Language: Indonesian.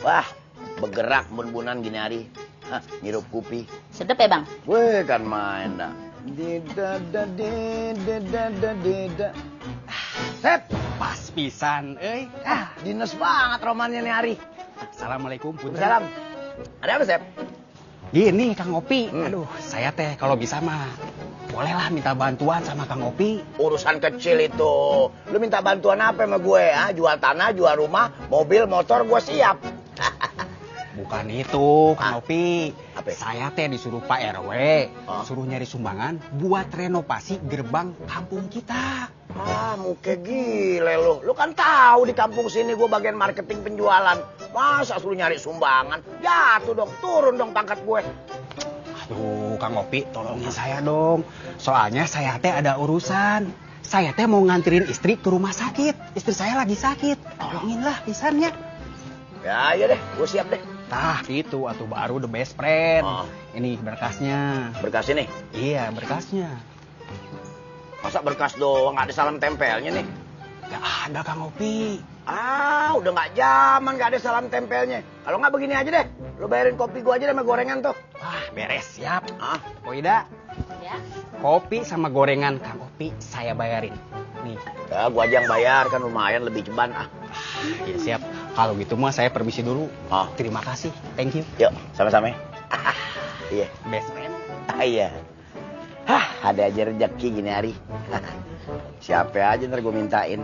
Wah, bergerak bun-bunan gini hari. Hah, ngirup kopi. Sedep ya, Bang? Weh, kan main dah. Deda. Sep, Pas pisan, dinas banget romannya nih hari. Assalamualaikum, Punten. Salam. Ada apa, Sep? Gini, Kang Opi. Aduh, saya teh kalau bisa mah bolehlah minta bantuan sama Kang Opi. Urusan kecil itu. Lu minta bantuan apa sama gue? Jual tanah, jual rumah, mobil, motor, gue siap. Bukan itu, Kang Opi. Apa? Saya teh disuruh Pak RW, suruh nyari sumbangan buat renovasi gerbang kampung kita. Muka gile lu. Lu kan tahu di kampung sini gue bagian marketing penjualan. Masa suruh nyari sumbangan? Jatuh dong, turun dong pangkat gue. Aduh, Kang Opi, tolongin saya dong. Soalnya saya teh ada urusan. Saya teh mau nganterin istri ke rumah sakit. Istri saya lagi sakit. Tolonginlah pisannya. Ya, iya deh, gue siap deh. Tah, itu atuh baru the best friend. Ini berkasnya. Berkas ini? Iya, berkasnya. Masa berkas doang, nggak ada salam tempelnya nih? Gak ada, Kang Opi. Udah nggak zaman nggak ada salam tempelnya. Kalau nggak begini aja deh, lu bayarin kopi gue aja deh sama gorengan tuh. Wah, beres, siap. Ah. Ida, Ya. kopi sama gorengan Kang Opi saya bayarin. Nih. Ya, gue aja yang bayar, kan lumayan lebih ceban. Ya siap. Kalau gitu mah saya permisi dulu. Terima kasih. Thank you. Yuk, sama-sama. Iya. Best friend. Iya. Ada aja rezeki gini hari. Siapa aja ntar gue mintain.